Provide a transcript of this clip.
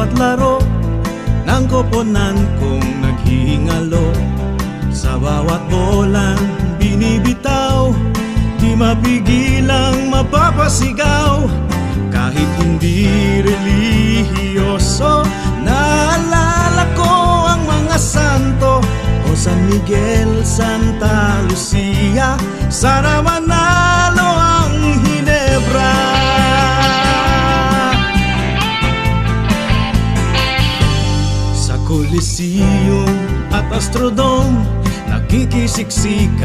bawat laro ng koponan kong naghihingalo. Sa bawat bolang binibitaw, di mapigilang mapapasigaw. Kahit hindi relihiyoso, naalala ko ang mga santo o San Miguel, Santa Lucia. Sana manalo ang Ginebra. Sa Coliseum at Astrodome, nakikisiksika